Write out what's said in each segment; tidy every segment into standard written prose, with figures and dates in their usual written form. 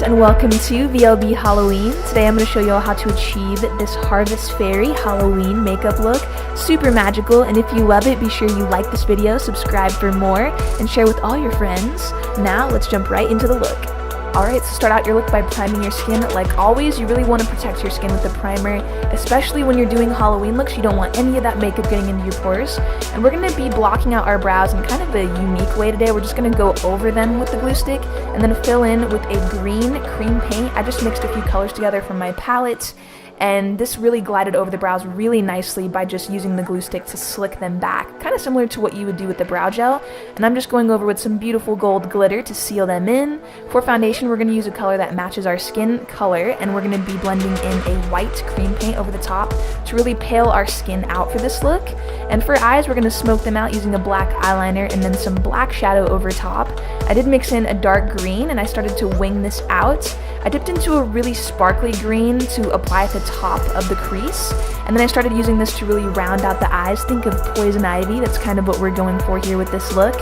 and welcome to VLB Halloween. Today I'm going to show you all how to achieve this Harvest Fairy Halloween makeup look. Super magical, and if you love it, be sure you like this video, subscribe for more, and share with all your friends. Now let's jump right into the look. Alright, so start out your look by priming your skin. Like always, you really want to protect your skin with a primer, especially when you're doing Halloween looks. You don't want any of that makeup getting into your pores. And we're going to be blocking out our brows in kind of a unique way today. We're just going to go over them with the glue stick and then fill in with a green cream paint. I just mixed a few colors together from my palette, and this really glided over the brows really nicely by just using the glue stick to slick them back, kind of similar to what you would do with the brow gel. And I'm just going over with some beautiful gold glitter to seal them in. For foundation, we're going to use a color that matches our skin color, and we're going to be blending in a white cream paint over the top to really pale our skin out for this look. And for eyes, we're going to smoke them out using a black eyeliner and then some black shadow over top. I did mix in a dark green, and I started to wing this out. I dipped into a really sparkly green to apply at the top of the crease, and then I started using this to really round out the eyes. Think of Poison Ivy. That's kind of what we're going for here with this look,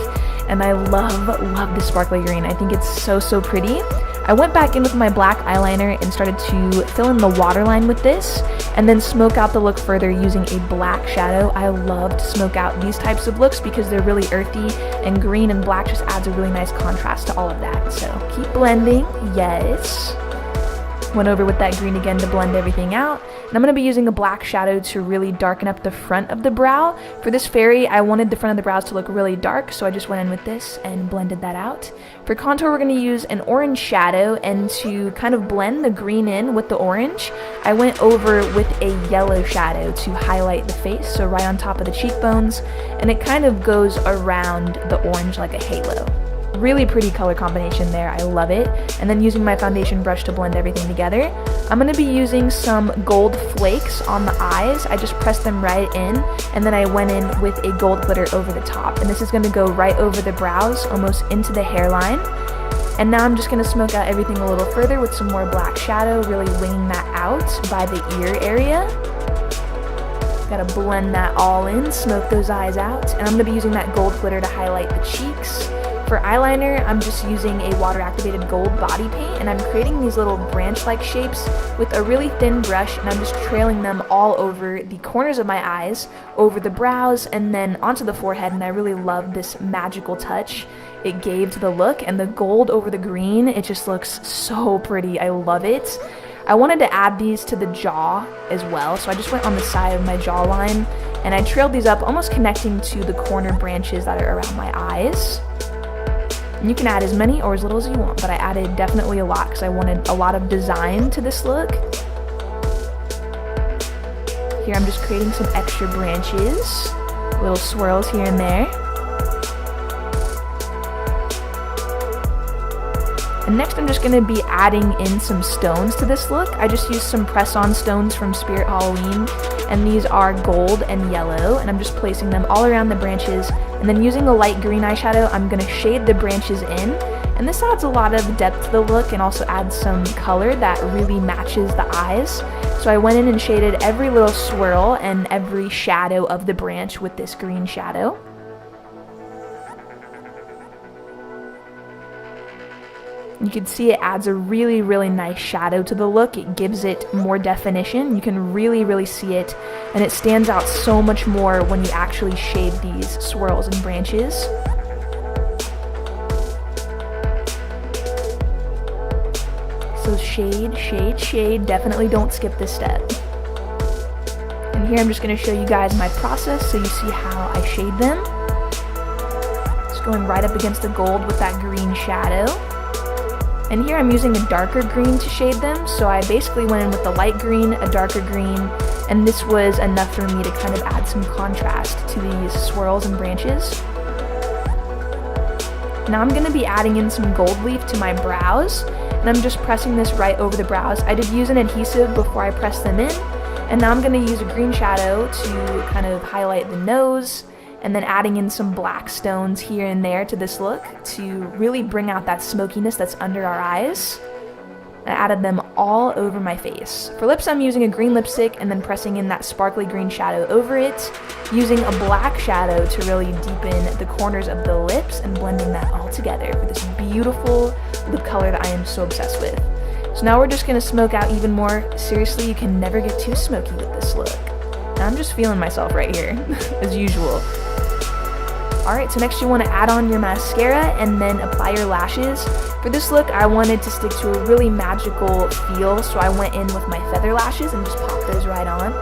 and I love the sparkly green. I think it's so pretty. I went back in with my black eyeliner and started to fill in the waterline with this, and then smoke out the look further using a black shadow. I love to smoke out these types of looks because they're really earthy, and green and black just adds a really nice contrast to all of that. So keep blending. Yes. Went over with that green again to blend everything out. And I'm going to be using a black shadow to really darken up the front of the brow. For this fairy, I wanted the front of the brows to look really dark, so I just went in with this and blended that out. For contour, we're going to use an orange shadow, and to kind of blend the green in with the orange, I went over with a yellow shadow to highlight the face, so right on top of the cheekbones, and it kind of goes around the orange like a halo. Really pretty color combination there, I love it. And then using my foundation brush to blend everything together, I'm going to be using some gold flakes on the eyes. I just pressed them right in, and then I went in with a gold glitter over the top. And this is going to go right over the brows, almost into the hairline. And now I'm just going to smoke out everything a little further with some more black shadow, really winging that out by the ear area. Gotta blend that all in, smoke those eyes out. And I'm going to be using that gold glitter to highlight the cheeks. For eyeliner, I'm just using a water-activated gold body paint, and I'm creating these little branch-like shapes with a really thin brush, and I'm just trailing them all over the corners of my eyes, over the brows, and then onto the forehead. And I really love this magical touch it gave to the look, and the gold over the green, it just looks so pretty. I love it. I wanted to add these to the jaw as well, so I just went on the side of my jawline, and I trailed these up, almost connecting to the corner branches that are around my eyes. You can add as many or as little as you want, but I added definitely a lot because I wanted a lot of design to this look. Here I'm just creating some extra branches, little swirls here and there. And next I'm just going to be adding in some stones to this look. I just used some press-on stones from Spirit Halloween, and these are gold and yellow, and I'm just placing them all around the branches. And then using a light green eyeshadow, I'm going to shade the branches in, and this adds a lot of depth to the look and also adds some color that really matches the eyes. So I went in and shaded every little swirl and every shadow of the branch with this green shadow. You can see it adds a really nice shadow to the look. It gives it more definition. You can really see it, and it stands out so much more when you actually shade these swirls and branches. So shade, definitely don't skip this step. And here I'm just going to show you guys my process so you see how I shade them. Just going right up against the gold with that green shadow. And here I'm using a darker green to shade them, so I basically went in with a light green, a darker green, and this was enough for me to kind of add some contrast to these swirls and branches. Now I'm going to be adding in some gold leaf to my brows, and I'm just pressing this right over the brows. I did use an adhesive before I pressed them in, and now I'm going to use a green shadow to kind of highlight the nose, and then adding in some black stones here and there to this look to really bring out that smokiness that's under our eyes. I added them all over my face. For lips, I'm using a green lipstick and then pressing in that sparkly green shadow over it, using a black shadow to really deepen the corners of the lips and blending that all together for this beautiful lip color that I am so obsessed with. So now we're just gonna smoke out even more. Seriously, you can never get too smoky with this look. And I'm just feeling myself right here, as usual. Alright, so next you want to add on your mascara and then apply your lashes. For this look, I wanted to stick to a really magical feel, so I went in with my feather lashes and just popped those right on.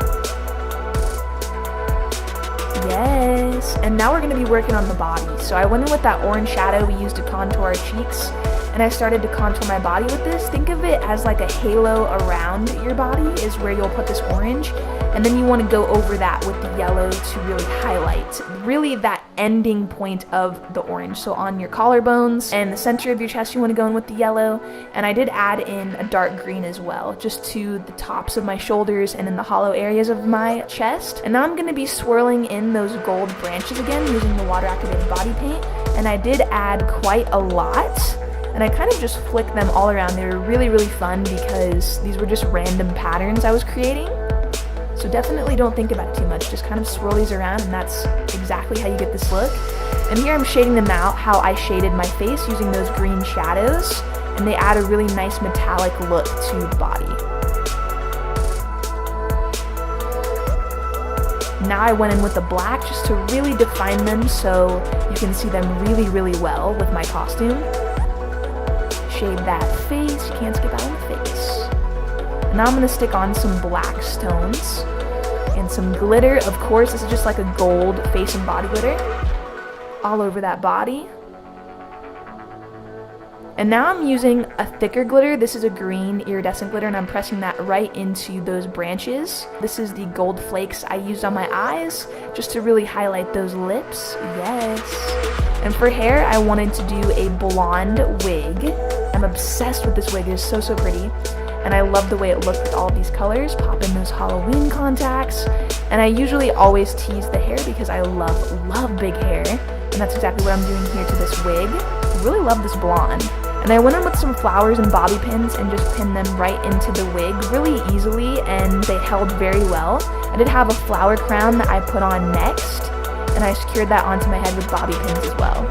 Yes, and now we're going to be working on the body. So I went in with that orange shadow we used to contour our cheeks, and I started to contour my body with this. Think of it as like a halo around your body is where you'll put this orange, and then you want to go over that with the yellow to really highlight really that ending point of the orange. So on your collarbones and the center of your chest, you want to go in with the yellow, and I did add in a dark green as well, just to the tops of my shoulders and in the hollow areas of my chest. And now I'm going to be swirling in those gold branches again using the water activated body paint, and I did add quite a lot. And I kind of just flicked them all around. They were really, really fun because these were just random patterns I was creating. So definitely don't think about it too much. Just kind of swirl these around, and that's exactly how you get this look. And here I'm shading them out how I shaded my face using those green shadows. And they add a really nice metallic look to the body. Now I went in with the black just to really define them so you can see them really, really well with my costume. Shade that face, you can't skip out on the face. And now I'm going to stick on some black stones and some glitter. Of course, this is just like a gold face and body glitter all over that body. And now I'm using a thicker glitter. This is a green iridescent glitter, and I'm pressing that right into those branches. This is the gold flakes I used on my eyes just to really highlight those lips. Yes. And for hair, I wanted to do a blonde wig. I'm obsessed with this wig. It is so, so pretty. And I love the way it looked with all of these colors. Pop in those Halloween contacts. And I usually always tease the hair because I love big hair. And that's exactly what I'm doing here to this wig. I really love this blonde. And I went in with some flowers and bobby pins and just pinned them right into the wig really easily, and they held very well. I did have a flower crown that I put on next, and I secured that onto my head with bobby pins as well.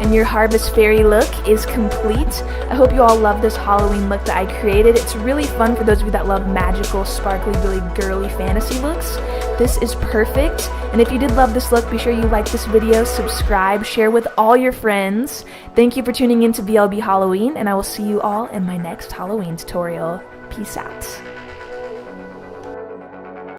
And your Harvest Fairy look is complete. I hope you all love this Halloween look that I created. It's really fun for those of you that love magical, sparkly, really girly fantasy looks. This is perfect. And if you did love this look, be sure you like this video, subscribe, share with all your friends. Thank you for tuning in to BLB Halloween, and I will see you all in my next Halloween tutorial. Peace out.